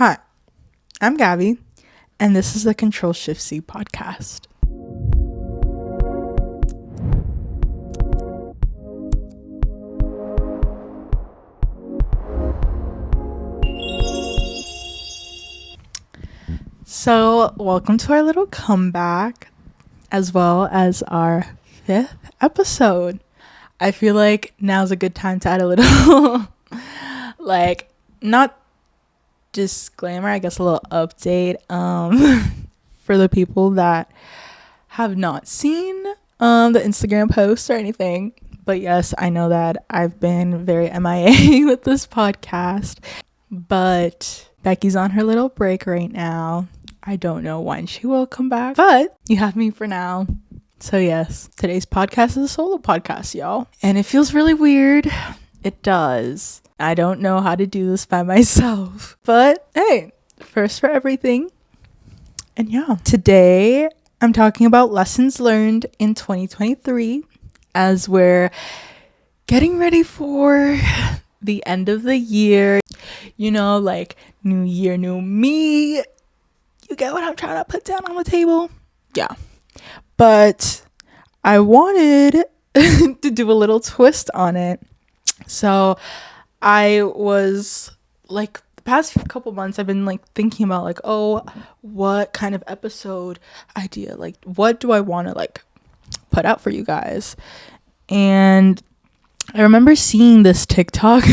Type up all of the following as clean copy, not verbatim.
Hi, I'm Gabby, and this is the Control Shift C podcast. So, welcome to our little comeback, as well as our 5th episode. I feel like now's a good time to add a little, not disclaimer, I guess a little update for the people that have not seen the Instagram post or anything. But yes, I know that I've been very MIA with this podcast, but Becky's on her little break right now. I don't know when she will come back, but you have me for now. So yes, today's podcast is a solo podcast, y'all. And it feels really weird. It does. I don't know how to do this by myself. But hey, first for everything. And yeah, today I'm talking about lessons learned in 2023 as we're getting ready for the end of the year. You know, like new year, new me. You get what I'm trying to put down on the table? Yeah. But I wanted to do a little twist on it. So I was like, the past couple months, I've been like thinking about like, oh, what kind of episode idea? Like, what do I want to like put out for you guys? And I remember seeing this TikTok.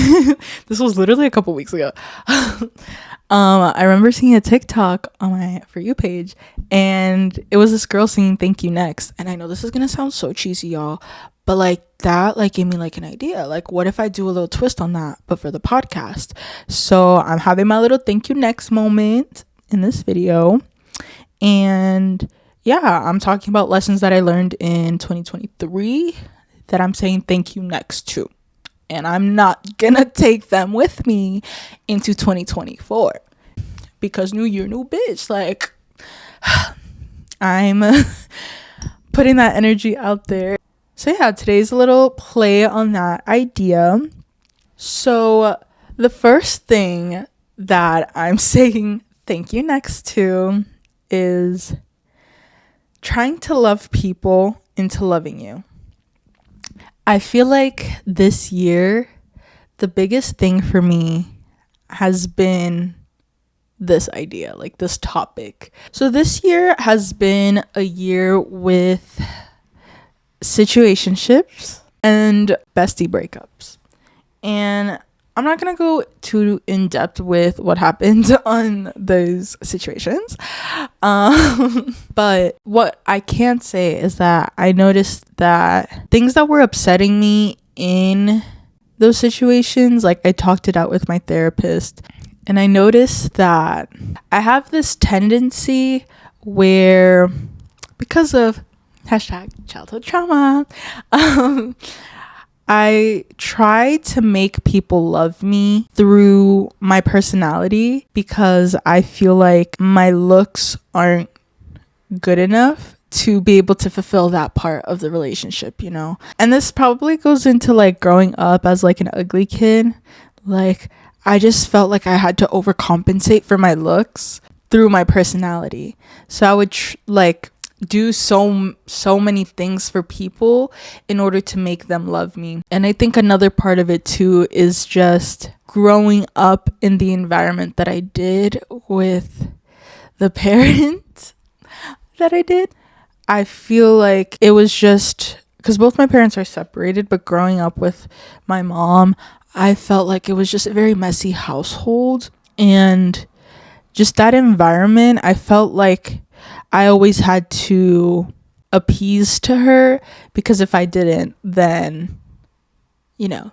This was literally a couple weeks ago. I remember seeing a TikTok on my For You page, and it was this girl singing "Thank You Next." And I know this is gonna sound so cheesy, y'all, but like that like gave me like an idea. Like, what if I do a little twist on that, but for the podcast? So I'm having my little "Thank You Next" moment in this video, and yeah, I'm talking about lessons that I learned in 2023 that I'm saying thank you next to. And I'm not gonna take them with me into 2024 because new year, new bitch. Like, I'm putting that energy out there. So yeah, today's a little play on that idea. So the first thing that I'm saying thank you next to is trying to love people into loving you. I feel like this year, the biggest thing for me has been this idea, like this topic. So this year has been a year with situationships and bestie breakups. And I'm not going to go too in depth with what happened on those situations. But what I can say is that I noticed that things that were upsetting me in those situations, like I talked it out with my therapist, and I noticed that I have this tendency where, because of #childhood trauma, I try to make people love me through my personality because I feel like my looks aren't good enough to be able to fulfill that part of the relationship, you know? And this probably goes into like growing up as like an ugly kid. Like, I just felt like I had to overcompensate for my looks through my personality. So I would do so many things for people in order to make them love me. And I think another part of it too is just growing up in the environment that I did with the parents that I did. I feel like it was just because both my parents are separated, but growing up with my mom, I felt like it was just a very messy household. And just that environment, I felt like I always had to appease to her, because if I didn't, then, you know,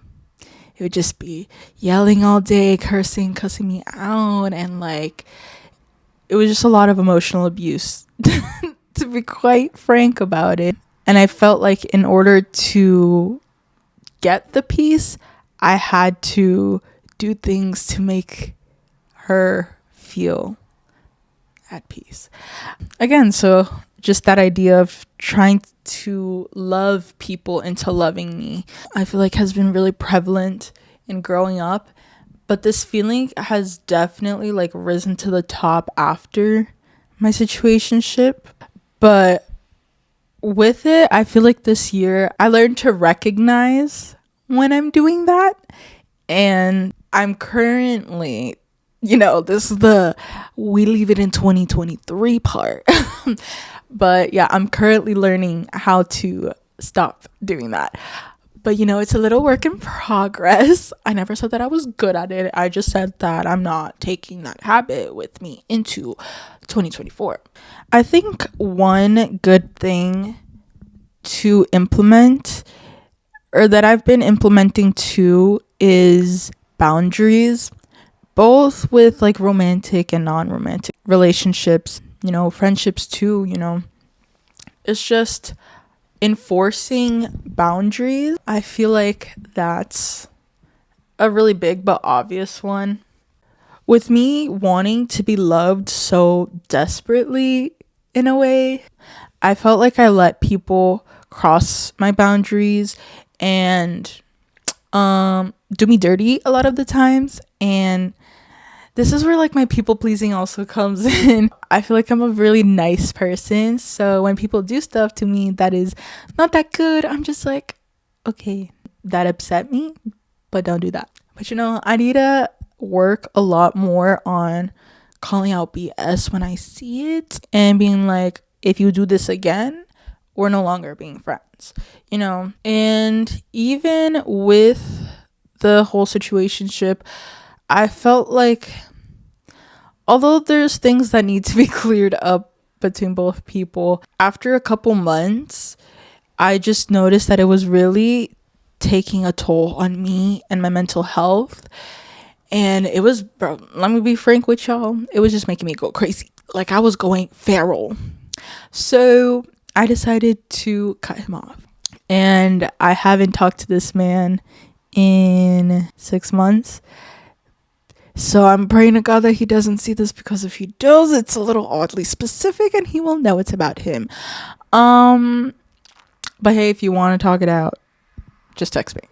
it would just be yelling all day, cussing me out, and like, it was just a lot of emotional abuse, to be quite frank about it. And I felt like in order to get the peace, I had to do things to make her feel at peace. Again, so just that idea of trying to love people into loving me, I feel like has been really prevalent in growing up. But this feeling has definitely like risen to the top after my situationship. But with it, I feel like this year I learned to recognize when I'm doing that. And I'm currently, this is the we leave it in 2023 part. But yeah, I'm currently learning how to stop doing that. But it's a little work in progress. I never said that I was good at it. I just said that I'm not taking that habit with me into 2024. I think one good thing to implement, or that I've been implementing too, is boundaries, both with like romantic and non-romantic relationships, friendships too. It's just enforcing boundaries. I feel like that's a really big but obvious one. With me wanting to be loved so desperately, in a way, I felt like I let people cross my boundaries and do me dirty a lot of the times. And this is where like my people pleasing also comes in. I feel like I'm a really nice person, so when people do stuff to me that is not that good, I'm just like, okay, that upset me, but don't do that. But I need to work a lot more on calling out BS when I see it and being like, if you do this again, we're no longer being friends, And even with the whole situationship, I felt like, although there's things that need to be cleared up between both people, after a couple months, I just noticed that it was really taking a toll on me and my mental health. And it was, bro, let me be frank with y'all, it was just making me go crazy. Like, I was going feral. So I decided to cut him off. And I haven't talked to this man in 6 months. So I'm praying to God that he doesn't see this, because if he does, it's a little oddly specific and he will know it's about him. But hey, if you want to talk it out, just text me.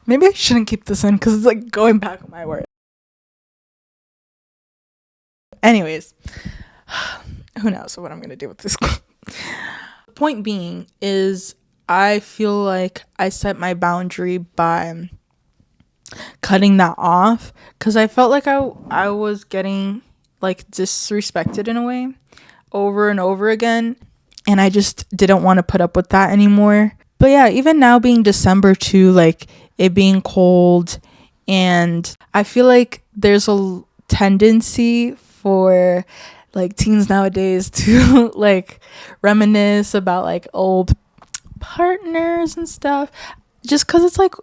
Maybe I shouldn't keep this in because it's like going back on my word. Anyways, who knows what I'm going to do with this. Point being is, I feel like I set my boundary by cutting that off, because I felt like I was getting like disrespected in a way over and over again, and I just didn't want to put up with that anymore. But yeah, even now being December too, like it being cold, and I feel like there's a tendency for like teens nowadays to like reminisce about like old partners and stuff, just because it's like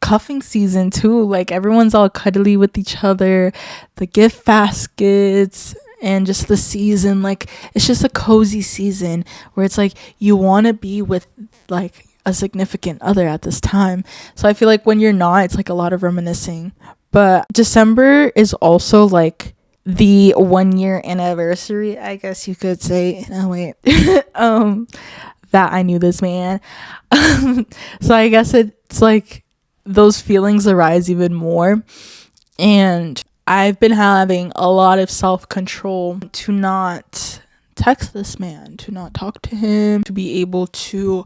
cuffing season too. Like everyone's all cuddly with each other, the gift baskets, and just the season, like it's just a cozy season where it's like you want to be with like a significant other at this time. So I feel like when you're not, it's like a lot of reminiscing. But December is also like the 1 year anniversary, I guess you could say, in a way, that I knew this man. So I guess it's like those feelings arise even more, and I've been having a lot of self-control to not text this man, to not talk to him, to be able to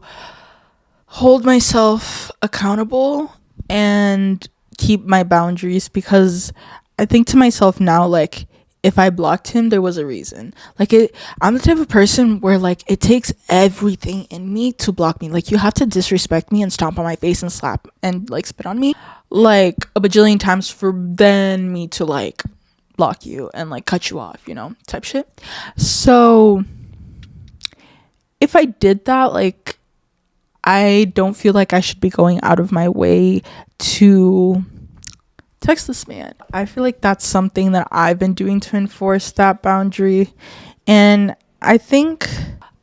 hold myself accountable and keep my boundaries, because I think to myself now, like, if I blocked him, there was a reason. Like, I'm the type of person where, like, it takes everything in me to block me. Like, you have to disrespect me and stomp on my face and slap and, like, spit on me, like, a bajillion times for then me to, like, block you and, like, cut you off, type shit. So, if I did that, like, I don't feel like I should be going out of my way to text this man. I feel like that's something that I've been doing to enforce that boundary. And I think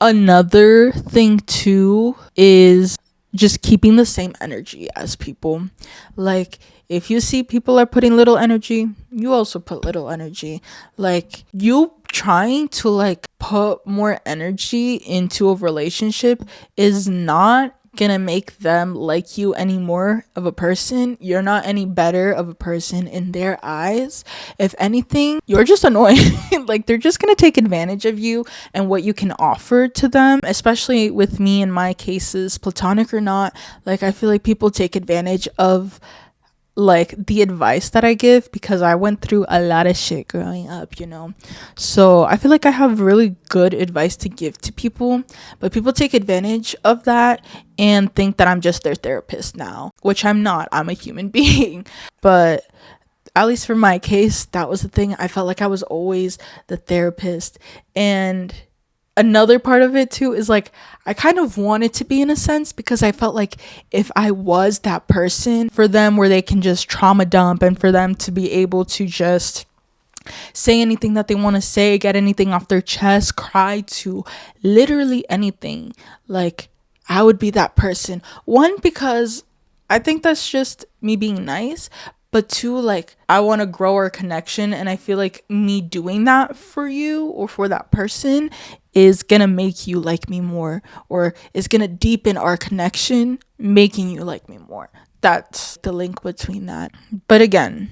another thing too is just keeping the same energy as people. Like, if you see people are putting little energy, you also put little energy. Like, you trying to like put more energy into a relationship is not gonna make them like you any more of a person. You're not any better of a person in their eyes. If anything, you're just annoying. Like, they're just gonna take advantage of you and what you can offer to them, especially with me in my cases, platonic or not. Like, I feel like people take advantage of like the advice that I give because I went through a lot of shit growing up, you know. So I feel like I have really good advice to give to people, but people take advantage of that and think that I'm just their therapist now, which I'm not. I'm a human being. But at least for my case, that was the thing. I felt like I was always the therapist. And another part of it too is like I kind of wanted to be, in a sense, because I felt like if I was that person for them where they can just trauma dump and for them to be able to just say anything that they want to say, get anything off their chest, cry to literally anything, like I would be that person. One, because I think that's just me being nice, but two, like I want to grow our connection, and I feel like me doing that for you or for that person is gonna make you like me more, or is gonna deepen our connection, making you like me more. That's the link between that. But again,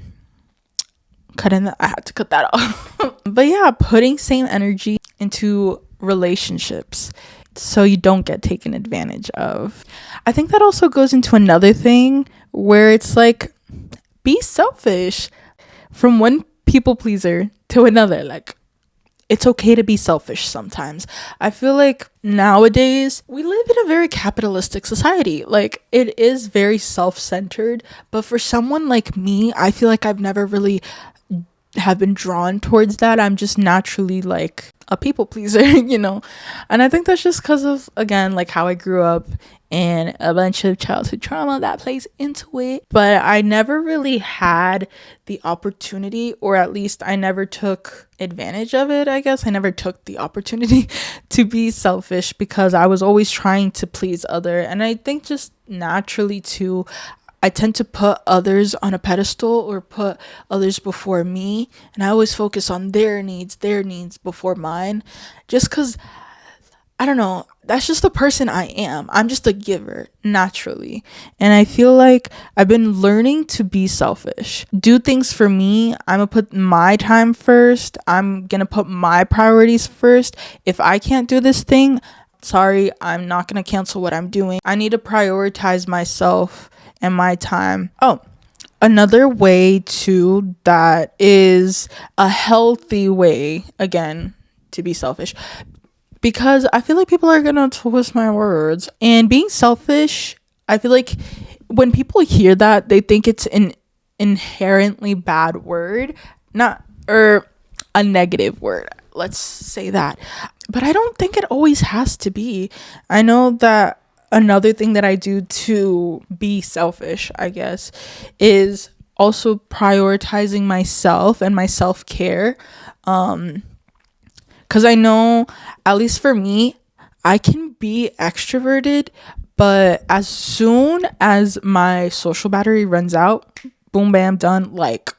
I had to cut that off. But yeah, putting same energy into relationships so you don't get taken advantage of. I think that also goes into another thing where it's like, be selfish. From one people pleaser to another, like it's okay to be selfish sometimes. I feel like nowadays we live in a very capitalistic society. Like, it is very self-centered, but for someone like me, I feel like I've never really have been drawn towards that. I'm just naturally like a people pleaser, you know. And I think that's just because of, again, like how I grew up and a bunch of childhood trauma that plays into it. But I never really had the opportunity, or at least I never took advantage of it. I guess I never took the opportunity to be selfish because I was always trying to please other. And I think just naturally too, I tend to put others on a pedestal or put others before me, and I always focus on their needs before mine, just because, I don't know, that's just the person I am. I'm just a giver naturally, and I feel like I've been learning to be selfish, do things for me. I'm gonna put my time first. I'm gonna put my priorities first. If I can't do this thing, sorry, I'm not gonna cancel what I'm doing. I need to prioritize myself and my time. Oh, another way too that is a healthy way, again, to be selfish, because I feel like people are gonna twist my words. And being selfish, I feel like when people hear that, they think it's an inherently bad word, not, or a negative word, let's say that. But I don't think it always has to be. I know that another thing that I do to be selfish, I guess, is also prioritizing myself and my self-care. Because I know, at least for me, I can be extroverted, but as soon as my social battery runs out, boom, bam, done. Like,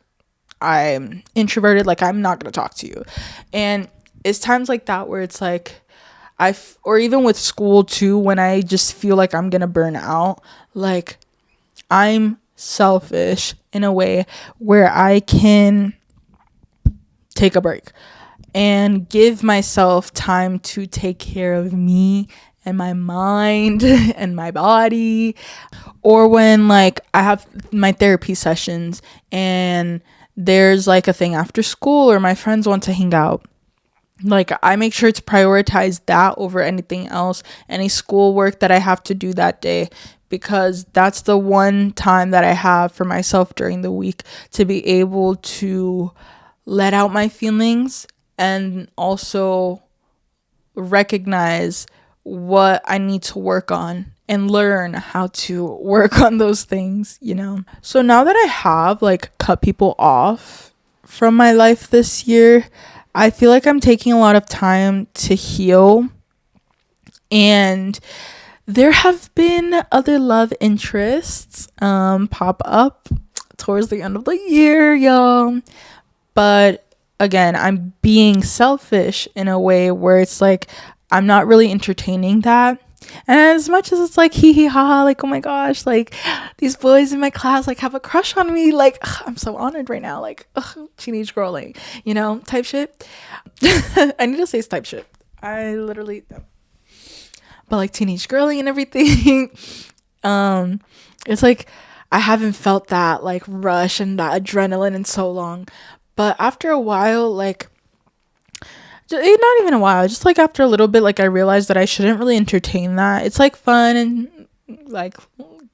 I'm introverted, like I'm not gonna talk to you. And it's times like that where it's like, or even with school too, when I just feel like I'm gonna burn out, like I'm selfish in a way where I can take a break and give myself time to take care of me and my mind and my body. Or when like I have my therapy sessions and there's like a thing after school or my friends want to hang out, like I make sure to prioritize that over anything else, any schoolwork that I have to do that day, because that's the one time that I have for myself during the week to be able to let out my feelings and also recognize what I need to work on and learn how to work on those things, you know. So now that I have like cut people off from my life this year, I feel like I'm taking a lot of time to heal, and there have been other love interests pop up towards the end of the year, y'all. But again, I'm being selfish in a way where it's like I'm not really entertaining that. And as much as it's like hee hee ha ha, like, oh my gosh, like these boys in my class like have a crush on me, like I'm so honored right now, like teenage girling, type shit. I need to say type shit. I literally don't. But like teenage girling and everything. It's like I haven't felt that like rush and that adrenaline in so long. But after a while, like not even a while, just like after a little bit, like I realized that I shouldn't really entertain that. It's like fun and like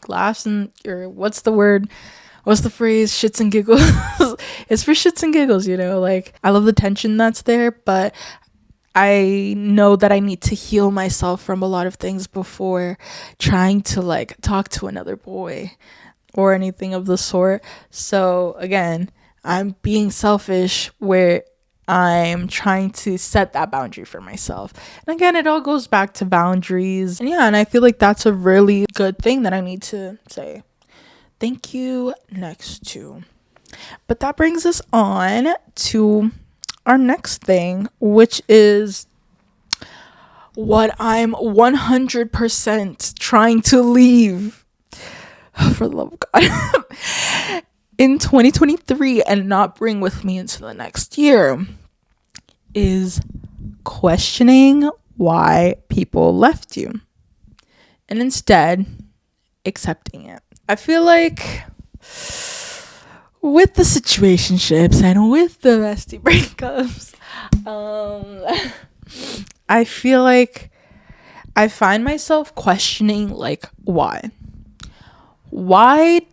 laughs and, or what's the phrase, shits and giggles. It's for shits and giggles, like I love the tension that's there, but I know that I need to heal myself from a lot of things before trying to like talk to another boy or anything of the sort. So again, I'm being selfish where I'm trying to set that boundary for myself. And again, it all goes back to boundaries. And yeah, and I feel like that's a really good thing that I need to say thank you next to. But that brings us on to our next thing, which is what I'm 100% trying to leave, for the love of God, in 2023 and not bring with me into the next year, is questioning why people left you and instead accepting it. I feel like with the situationships and with the bestie breakups, I feel like I find myself questioning like why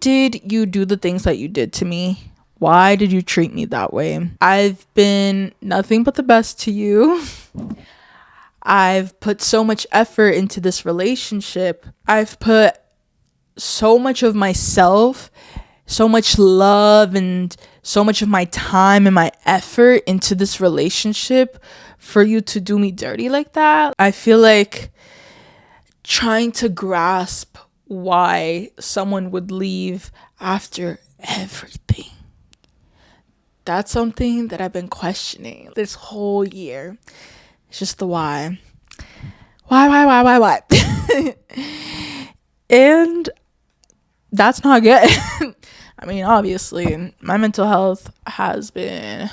did you do the things that you did to me? Why did you treat me that way? I've been nothing but the best to you. I've put so much effort into this relationship. I've put so much of myself, so much love, and so much of my time and my effort into this relationship for you to do me dirty like that. I feel like trying to grasp why someone would leave after everything. That's something that I've been questioning this whole year. It's just the why. Why? And that's not good. I mean, obviously, my mental health has been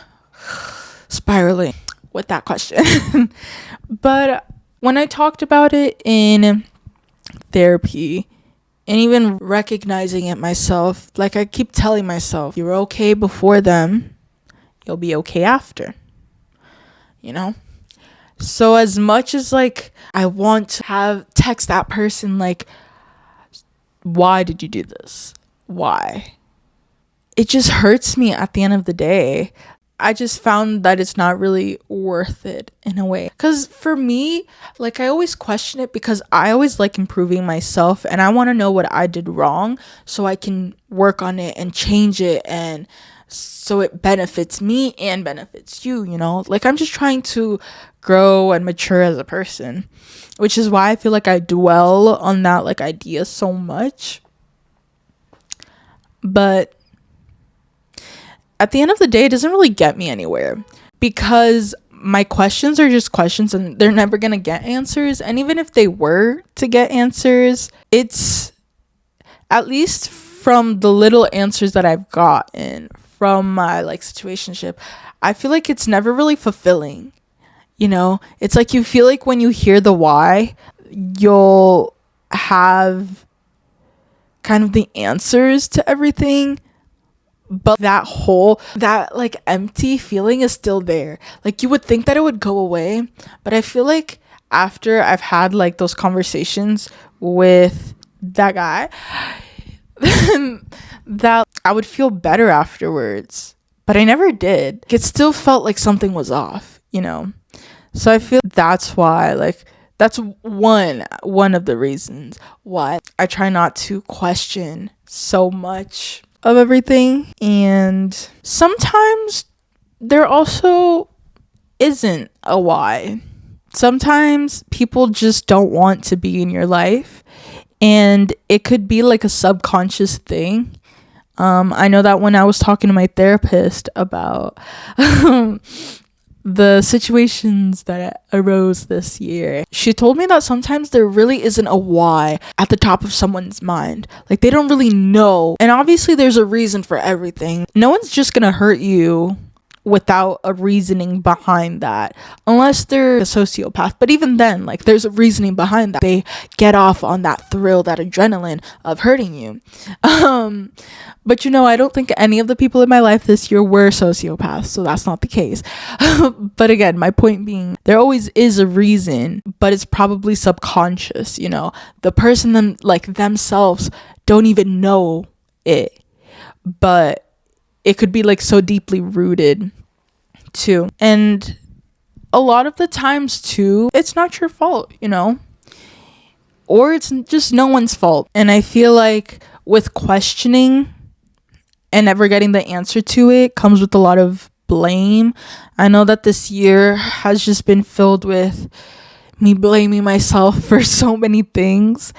spiraling with that question. But when I talked about it in therapy and even recognizing it myself, like I keep telling myself, you're okay before them, you'll be okay after, So as much as like I want to text that person like, why did you do this? Why? It just hurts me at the end of the day. I just found that it's not really worth it in a way. Because for me, like I always question it because I always like improving myself and I want to know what I did wrong so I can work on it and change it, and so it benefits me and benefits you, Like I'm just trying to grow and mature as a person, which is why I feel like I dwell on that like idea so much. But at the end of the day, it doesn't really get me anywhere because my questions are just questions and they're never going to get answers. And even if they were to get answers, it's at least from the little answers that I've gotten from my like situationship, I feel like it's never really fulfilling. It's like you feel like when you hear the why, you'll have kind of the answers to everything, but that like empty feeling is still there. Like you would think that it would go away, but I feel like after I've had like those conversations with that guy, that I would feel better afterwards, but I never did. It still felt like something was off, So I feel that's why, like, that's one of the reasons why I try not to question so much of everything. And sometimes there also isn't a why. Sometimes people just don't want to be in your life, and it could be like a subconscious thing. I know that when I was talking to my therapist about the situations that arose this year, she told me that sometimes there really isn't a why at the top of someone's mind. Like, they don't really know. And obviously, there's a reason for everything. No one's just gonna hurt you without a reasoning behind that, unless they're a sociopath. But even then, like, there's a reasoning behind that. They get off on that thrill, that adrenaline of hurting you. But I don't think any of the people in my life this year were sociopaths, so that's not the case. But again, my point being, there always is a reason, but it's probably subconscious. The person themselves don't even know it, but it could be like so deeply rooted too. And a lot of the times too, it's not your fault, or it's just no one's fault. And I feel like with questioning and never getting the answer to it comes with a lot of blame. I know that this year has just been filled with me blaming myself for so many things,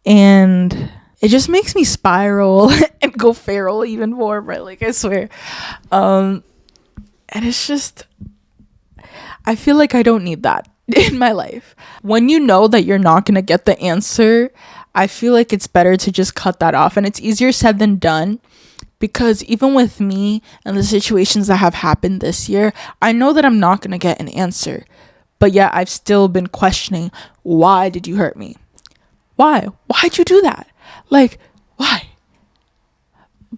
and it just makes me spiral and go feral even more, right? Like, I swear. And it's just, I feel like I don't need that in my life. When you know that you're not going to get the answer, I feel like it's better to just cut that off. And it's easier said than done, because even with me and the situations that have happened this year, I know that I'm not going to get an answer. But yet I've still been questioning, why did you hurt me? Why? Why'd you do that? Like, why?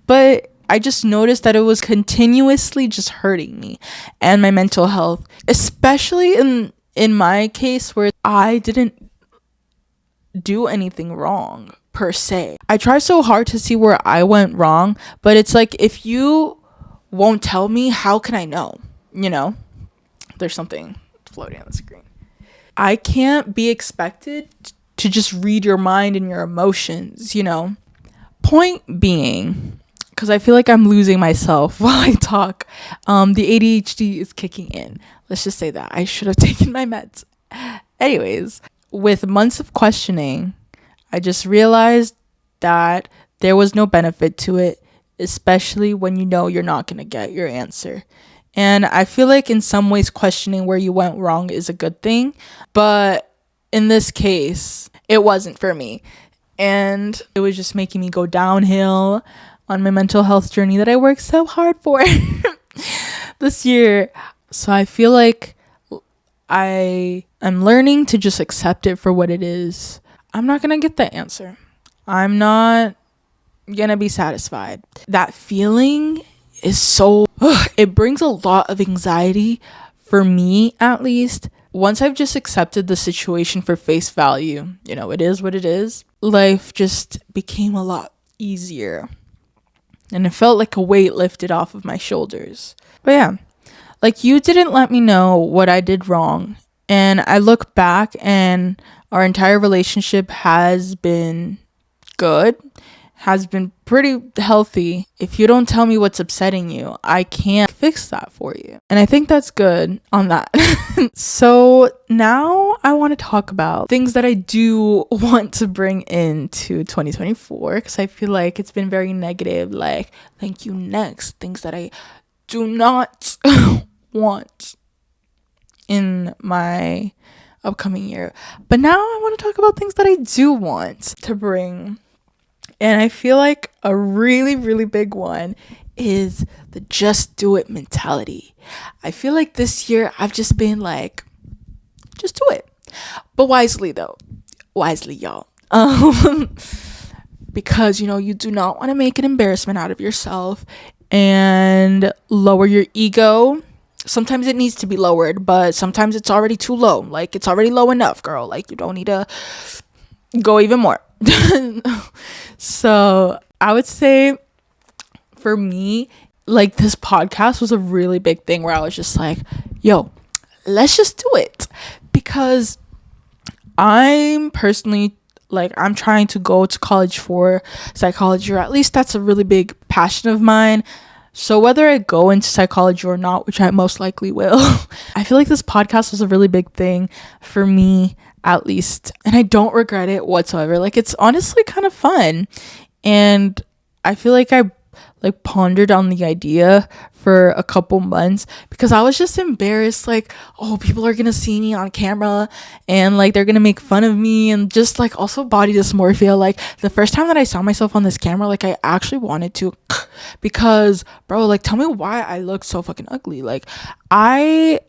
But I just noticed that it was continuously just hurting me and my mental health, especially in my case where I didn't do anything wrong per se. I try so hard to see where I went wrong, but it's like, if you won't tell me, how can I know? There's something floating on the screen. I can't be expected to just read your mind and your emotions, Point being, because I feel like I'm losing myself while I talk, the ADHD is kicking in. Let's just say that. I should have taken my meds. Anyways, with months of questioning, I just realized that there was no benefit to it, especially when you're not going to get your answer. And I feel like in some ways questioning where you went wrong is a good thing, but in this case, it wasn't for me. And it was just making me go downhill on my mental health journey that I worked so hard for this year. So I feel like I am learning to just accept it for what it is. I'm not going to get the answer. I'm not going to be satisfied. That feeling is it brings a lot of anxiety for me, at least. Once I've just accepted the situation for face value, it is what it is, life just became a lot easier. And it felt like a weight lifted off of my shoulders. But yeah, like, you didn't let me know what I did wrong. And I look back and our entire relationship has been good, has been pretty healthy. If you don't tell me what's upsetting you, I can't fix that for you. And I think that's good on that. So now I want to talk about things that I do want to bring into 2024, because I feel like it's been very negative. Like, thank you, next. Things that I do not want in my upcoming year. But now I want to talk about things that I do want to bring. And I feel like a really, really big one is the just do it mentality. I feel like this year I've just been like, just do it. But wisely though. Wisely, y'all. Because, you do not want to make an embarrassment out of yourself and lower your ego. Sometimes it needs to be lowered, but sometimes it's already too low. Like, it's already low enough, girl. Like, you don't need to go even more. So I would say for me, like, this podcast was a really big thing where I was just like, yo, let's just do it. Because I'm personally, like, I'm trying to go to college for psychology, or at least that's a really big passion of mine. So whether I go into psychology or not, which I most likely will, I feel like this podcast was a really big thing for me, at least. And I don't regret it whatsoever. Like, it's honestly kind of fun. And I feel like I pondered on the idea for a couple months because I was just embarrassed, like, oh, people are gonna see me on camera and like they're gonna make fun of me, and just like also body dysmorphia. Like the first time that I saw myself on this camera, like I actually wanted to because bro, like tell me why I look so fucking ugly. Like I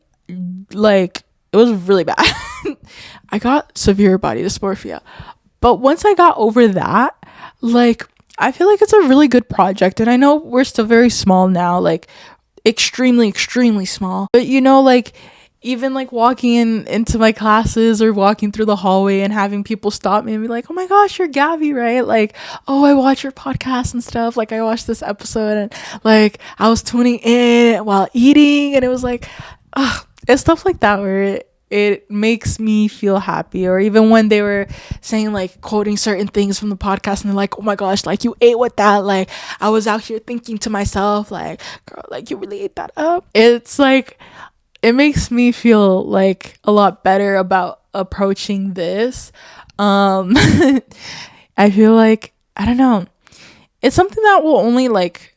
like it was really bad. I got severe body dysmorphia. But once I got over that, like I feel like it's a really good project. And I know we're still very small now, like extremely, extremely small. But you know, like even like walking into my classes or walking through the hallway and having people stop me and be like, oh my gosh, you're Gabby, right? Like, oh, I watch your podcast and stuff. Like I watched this episode and like I was tuning in while eating, and it was like, it's stuff like that where it makes me feel happy. Or even when they were saying like quoting certain things from the podcast and they're like, oh my gosh, like you ate with that, like I was out here thinking to myself like, girl, like you really ate that up. It's like it makes me feel like a lot better about approaching this. I feel like, I don't know, it's something that will only like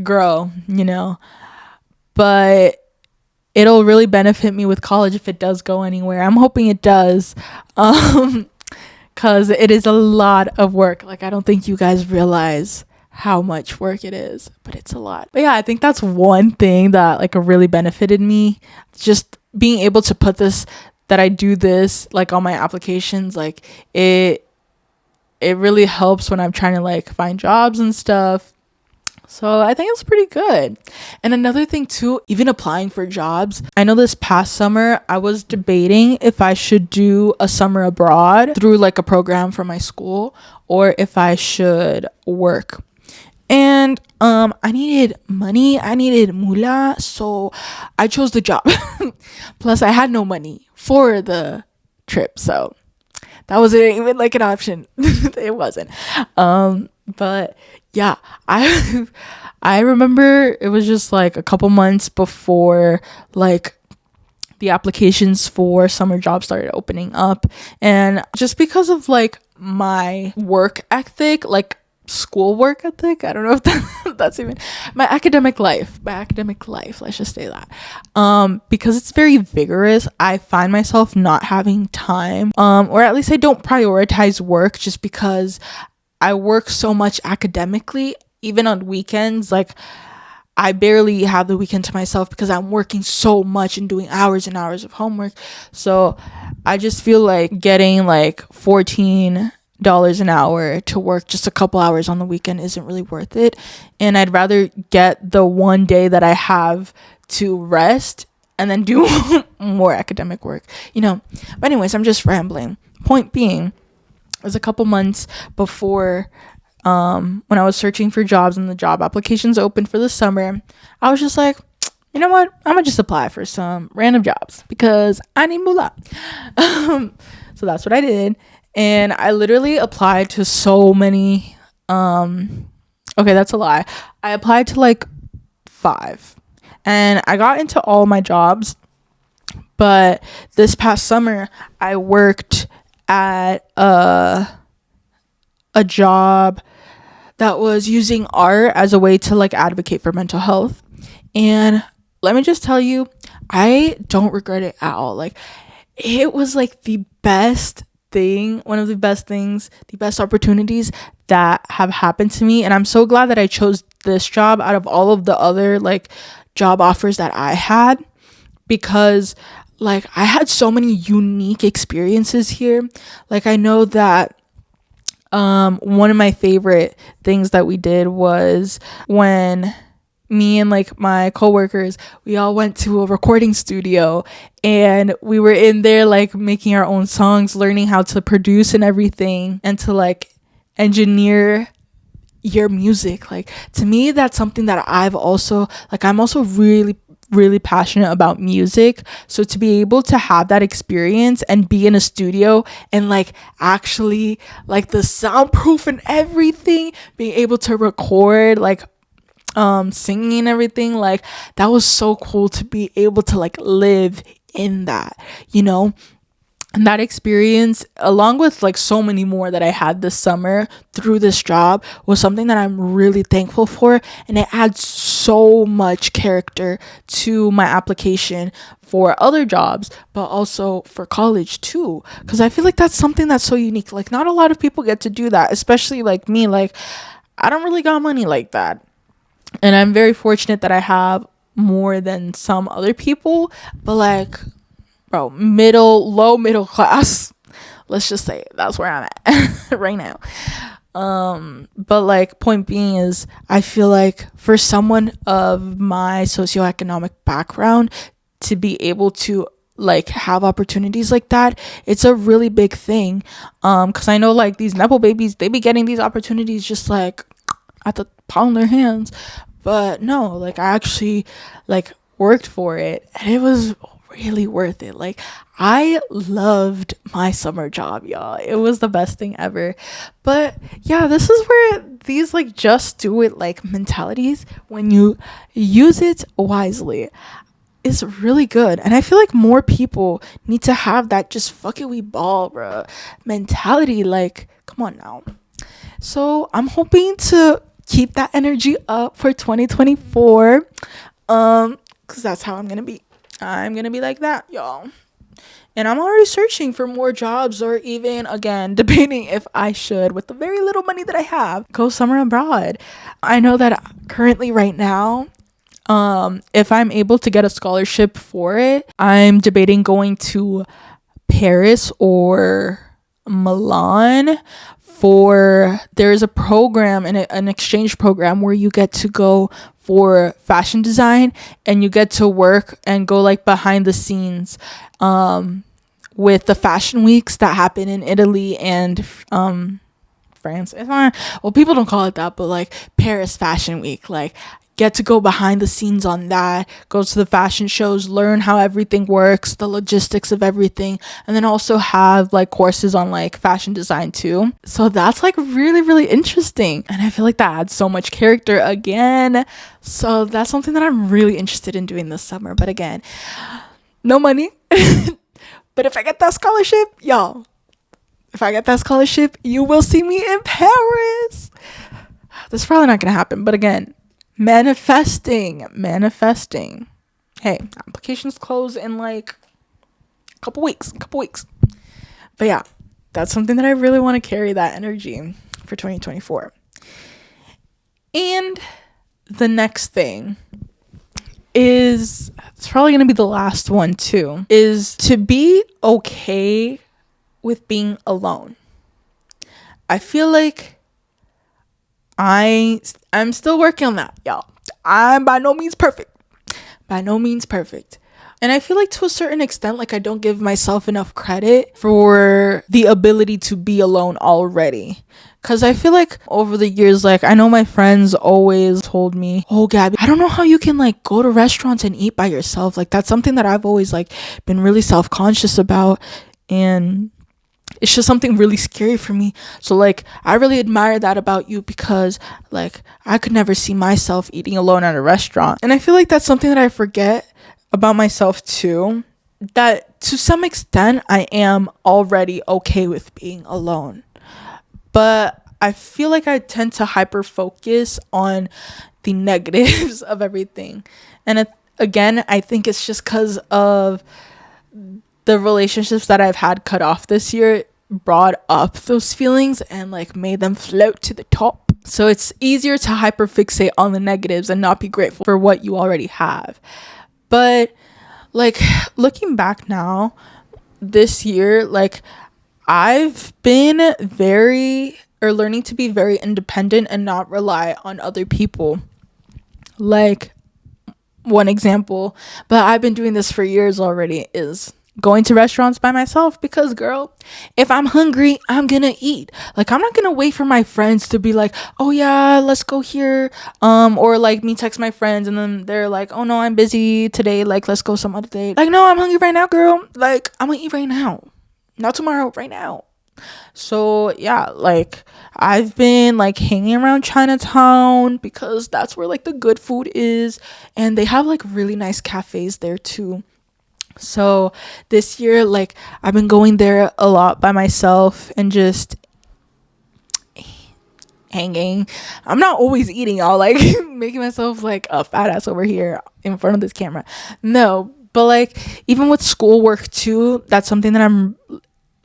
grow, you know, but it'll really benefit me with college if it does go anywhere. I'm hoping it does, because it is a lot of work. Like I don't think you guys realize how much work it is, but it's a lot. But yeah, I think that's one thing that like really benefited me, just being able to put this, that I do this like on my applications. Like it really helps when I'm trying to like find jobs and stuff. So I think it's pretty good. And another thing too, even applying for jobs, I know this past summer I was debating if I should do a summer abroad through like a program from my school, or if I should work. And I needed money, I needed moolah, so I chose the job. Plus I had no money for the trip, so that wasn't even like an option. It wasn't. But yeah, I remember it was just like a couple months before like the applications for summer jobs started opening up, and just because of like my work ethic, like school work ethic, I don't know if that's even my academic life, let's just say that, because it's very vigorous, I find myself not having time, or at least I don't prioritize work, just because I work so much academically. Even on weekends, like I barely have the weekend to myself because I'm working so much and doing hours and hours of homework. So I just feel like getting like $14 an hour to work just a couple hours on the weekend isn't really worth it. And I'd rather get the one day that I have to rest and then do more academic work, you know. But anyways, I'm just rambling. Point being, it was a couple months before when I was searching for jobs and the job applications opened for the summer. I was just like, you know what, I'm gonna just apply for some random jobs because I need moolah. So that's what I did, and I literally applied to so many, okay, that's a lie, I applied to like 5 and I got into all my jobs. But this past summer I worked at a job that was using art as a way to like advocate for mental health. And let me just tell you, I don't regret it at all. Like it was like the best thing, one of the best things, the best opportunities that have happened to me. And I'm so glad that I chose this job out of all of the other like job offers that I had, because like I had so many unique experiences here. Like I know that one of my favorite things that we did was when me and like my coworkers, we all went to a recording studio and we were in there like making our own songs, learning how to produce and everything, and to like engineer your music. Like to me, that's something that I'm also really passionate about music. So to be able to have that experience and be in a studio and like actually like the soundproof and everything, being able to record like singing and everything, like that was so cool to be able to like live in that, you know. And that experience, along with like so many more that I had this summer through this job, was something that I'm really thankful for. And it adds so much character to my application for other jobs, but also for college too. Because I feel like that's something that's so unique. Like, not a lot of people get to do that, especially like me. Like, I don't really got money like that. And I'm very fortunate that I have more than some other people, but like, bro, low middle class, let's just say that's where I'm at right now. But like, point being is, I feel like for someone of my socioeconomic background to be able to like have opportunities like that, it's a really big thing. Because I know like these nepo babies, they be getting these opportunities just like at the palm of their hands. But no, like, I actually like worked for it, and it was really worth it. Like, I loved my summer job, y'all. It was the best thing ever. But yeah, this is where these like just do it like mentalities, when you use it wisely, is really good. And I feel like more people need to have that just fuck it, we ball, bro, mentality. Like, come on now. So I'm hoping to keep that energy up for 2024. Because that's how I'm gonna be. I'm gonna be like that, y'all. And I'm already searching for more jobs, or even again debating if I should, with the very little money that I have, go summer abroad. I know that currently right now, if I'm able to get a scholarship for it, I'm debating going to Paris or Milan. For there's a program, and an exchange program, where you get to go for fashion design, and you get to work and go like behind the scenes with the fashion weeks that happen in Italy and France. Well, people don't call it that, but like Paris Fashion Week, like, get to go behind the scenes on that, go to the fashion shows, learn how everything works, the logistics of everything, and then also have like courses on like fashion design too. So that's like really, really interesting. And I feel like that adds so much character again. So that's something that I'm really interested in doing this summer. But again, no money. But if I get that scholarship, y'all, if I get that scholarship, you will see me in Paris. That's probably not gonna happen, but again, manifesting. Hey, applications close in like a couple weeks. But yeah, that's something that I really want to carry, that energy for 2024. And the next thing is, it's probably going to be the last one too, is to be okay with being alone. I feel like I'm still working on that, y'all. I'm by no means perfect. And I feel like to a certain extent, like, I don't give myself enough credit for the ability to be alone already. Because I feel like over the years, like, I know my friends always told me, oh, Gabby, I don't know how you can like go to restaurants and eat by yourself. Like, that's something that I've always like been really self-conscious about. And it's just something really scary for me. So like, I really admire that about you, because like, I could never see myself eating alone at a restaurant. And I feel like that's something that I forget about myself too, that to some extent I am already okay with being alone. But I feel like I tend to hyper focus on the negatives of everything. And again, I think it's just because of the relationships that I've had cut off this year brought up those feelings and like made them float to the top. So it's easier to hyperfixate on the negatives and not be grateful for what you already have. But like, looking back now, this year, like, I've been learning to be very independent and not rely on other people. Like, one example, but I've been doing this for years already, is going to restaurants by myself, because girl, if I'm hungry, I'm gonna eat. Like, I'm not gonna wait for my friends to be like, oh yeah, let's go here, or like me text my friends and then they're like, oh no, I'm busy today, like let's go some other day. Like, no, I'm hungry right now, girl. Like, I'm gonna eat right now, not tomorrow, right now. So yeah, like, I've been like hanging around Chinatown, because that's where like the good food is, and they have like really nice cafes there too. So this year, like, I've been going there a lot by myself and just hanging. I'm not always eating, y'all, like making myself like a fat ass over here in front of this camera. No, but like even with schoolwork too, that's something that I'm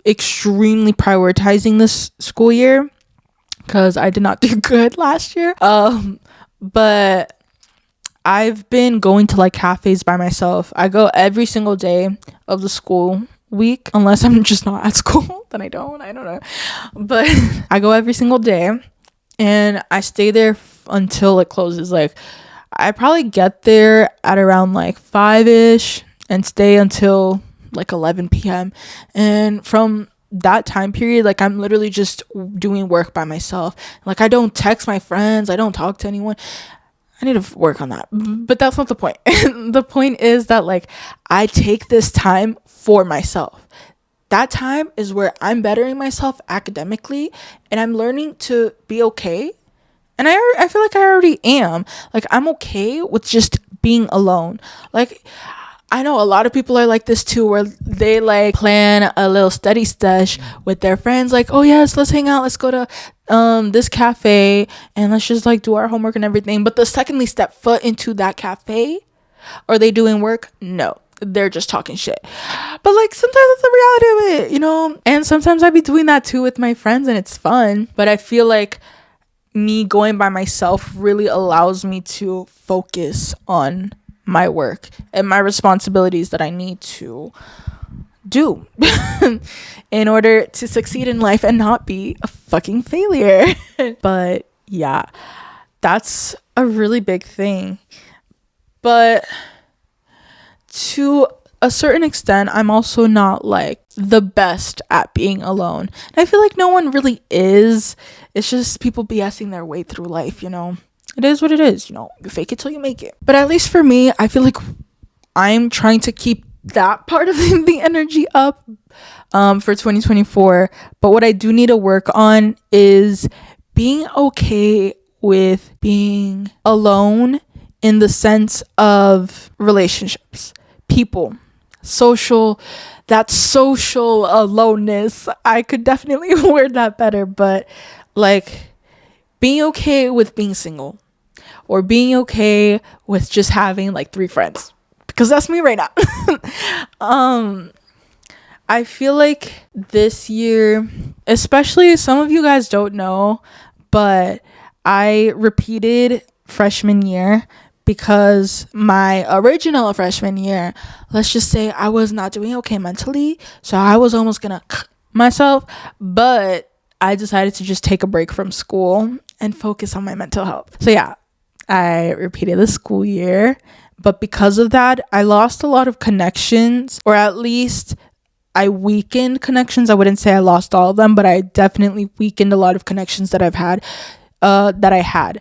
extremely prioritizing this school year because I did not do good last year. But I've been going to like cafes by myself. I go every single day of the school week, unless I'm just not at school, then I don't know. But I go every single day and I stay there until it closes. Like, I probably get there at around like 5ish and stay until like 11 p.m. And from that time period, like, I'm literally just doing work by myself. Like, I don't text my friends, I don't talk to anyone. I need to work on that, but that's not the point. The point is that, like, I take this time for myself. That time is where I'm bettering myself academically and I'm learning to be okay. And I feel like I already am. Like, I'm okay with just being alone. Like, I know a lot of people are like this too, where they like plan a little study stash with their friends, like, oh yes, let's hang out, let's go to this cafe and let's just like do our homework and everything. But the second they step foot into that cafe, are they doing work? No, they're just talking shit. But like, sometimes that's the reality of it, you know? And sometimes I be doing that too with my friends and it's fun. But I feel like me going by myself really allows me to focus on my work and my responsibilities that I need to do in order to succeed in life and not be a fucking failure. But yeah, that's a really big thing. But to a certain extent, I'm also not like the best at being alone. And I feel like no one really is. It's just people BSing their way through life, you know? It is what it is, you know? You fake it till you make it. But at least for me, I feel like I'm trying to keep that part of the energy up for 2024. But what I do need to work on is being okay with being alone in the sense of relationships, people, that social aloneness. I could definitely word that better, but like being okay with being single or being okay with just having like 3 friends, because that's me right now. I feel like this year, especially, some of you guys don't know, but I repeated freshman year because my original freshman year, let's just say I was not doing okay mentally, so I was almost gonna myself, but I decided to just take a break from school and focus on my mental health. So yeah, I repeated the school year, but because of that, I lost a lot of connections, or at least I weakened connections. I wouldn't say I lost all of them, but I definitely weakened a lot of connections that I had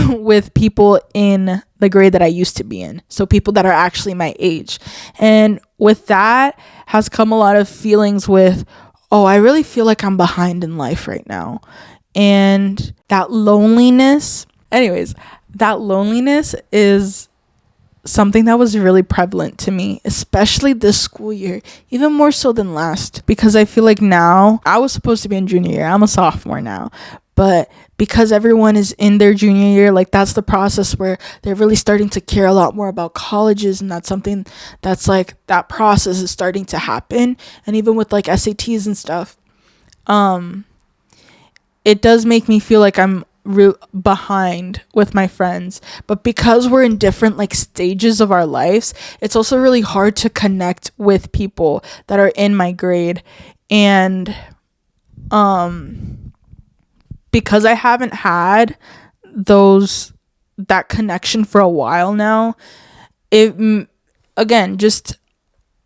with people in the grade that I used to be in. So people that are actually my age. And with that has come a lot of feelings with, oh, I really feel like I'm behind in life right now. And that loneliness is something that was really prevalent to me, especially this school year, even more so than last, because I feel like now, I was supposed to be in junior year, I'm a sophomore now, but because everyone is in their junior year, like, that's the process where they're really starting to care a lot more about colleges, and that's something that's like, that process is starting to happen. And even with like SATs and stuff, it does make me feel like I'm behind with my friends. But because we're in different like stages of our lives, it's also really hard to connect with people that are in my grade. And because I haven't had that connection for a while now, it again just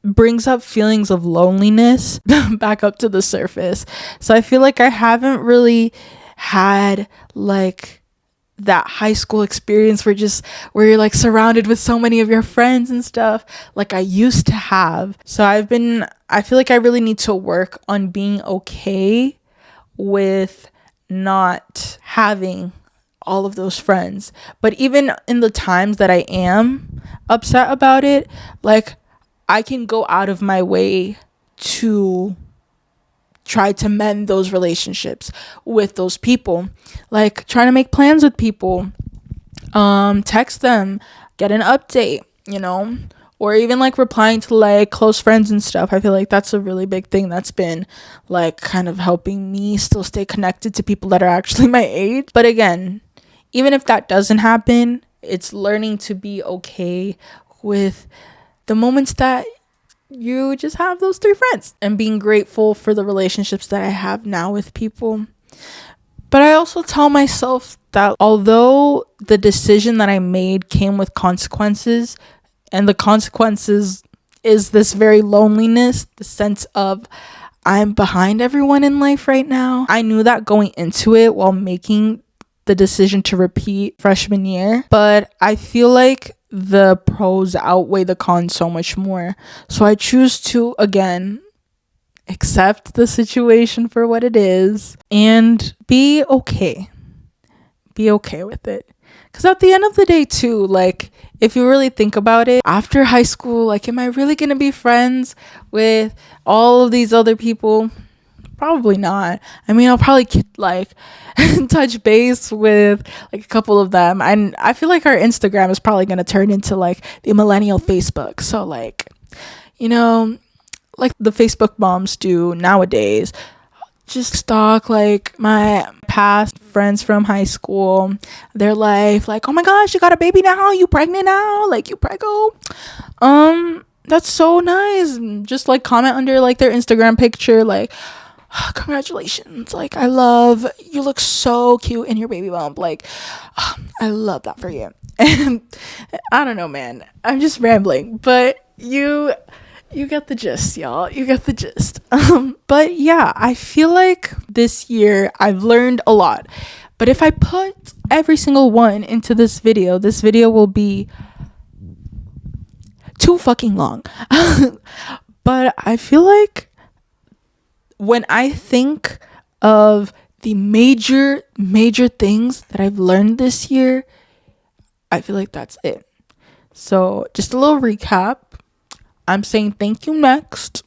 brings up feelings of loneliness back up to the surface. So I feel like I haven't really had like that high school experience where you're like surrounded with so many of your friends and stuff like I used to have. So I feel like I really need to work on being okay with not having all of those friends. But even in the times that I am upset about it, like, I can go out of my way to try to mend those relationships with those people, like trying to make plans with people, text them, get an update, or even like replying to like close friends and stuff. I feel like that's a really big thing that's been like kind of helping me still stay connected to people that are actually my age. But again, even if that doesn't happen, it's learning to be okay with the moments that you just have those 3 friends and being grateful for the relationships that I have now with people. But I also tell myself that although the decision that I made came with consequences, and the consequences is this very loneliness, the sense of I'm behind everyone in life right now. I knew that going into it while making the decision to repeat freshman year, but I feel like the pros outweigh the cons so much more. So I choose to, again, accept the situation for what it is and be okay. Be okay with it. Because at the end of the day, too, like, if you really think about it, after high school, like, am I really going to be friends with all of these other people? Probably not. I mean, I'll probably like touch base with like a couple of them. And I feel like our Instagram is probably going to turn into like the millennial Facebook. So like, like the Facebook moms do nowadays, just stalk like my past friends from high school, their life, like, oh my gosh, you got a baby now, you pregnant now, like you preggo. That's so nice. Just like comment under like their Instagram picture, like, congratulations, like, I love, you look so cute in your baby bump, like, I love that for you. And I don't know, man, I'm just rambling, but you get the gist, y'all. You get the gist. But yeah, I feel like this year I've learned a lot, but if I put every single one into this video will be too fucking long. But I feel like when I think of the major things that I've learned this year, I feel like that's it. So just a little recap. I'm saying thank you next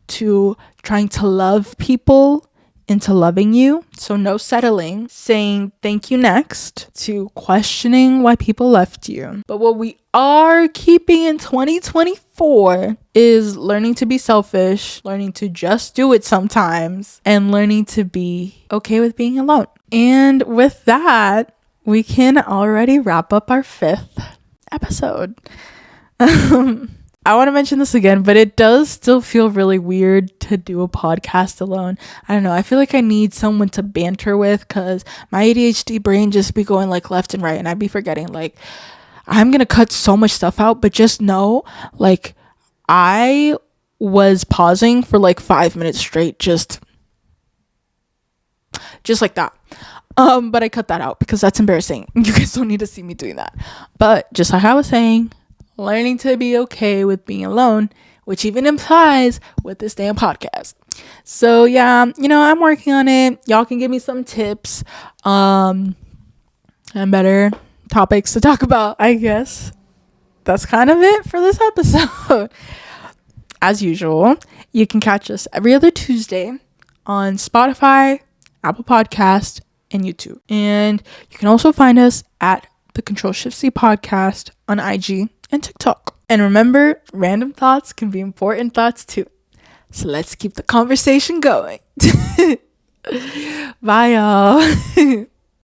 to trying to love people into loving you. So no settling. Saying thank you next to questioning why people left you. But what we are keeping in 2024 is learning to be selfish, learning to just do it sometimes, and learning to be okay with being alone. And with that, we can already wrap up our 5th episode. I want to mention this again, but it does still feel really weird to do a podcast alone. I don't know. I feel like I need someone to banter with because my ADHD brain just be going like left and right, and I'd be forgetting. Like, I'm going to cut so much stuff out, but just know, like, I was pausing for like 5 minutes straight, just like that. But I cut that out because that's embarrassing. You guys don't need to see me doing that. But just like I was saying, learning to be okay with being alone, which even implies with this damn podcast. So yeah, I'm working on it. Y'all can give me some tips, and better topics to talk about, I guess. That's kind of it for this episode. As usual, you can catch us every other Tuesday on Spotify, Apple Podcast, and YouTube. And you can also find us at the Control Shift C Podcast on IG and TikTok. And remember, random thoughts can be important thoughts too. So let's keep the conversation going. Bye, y'all.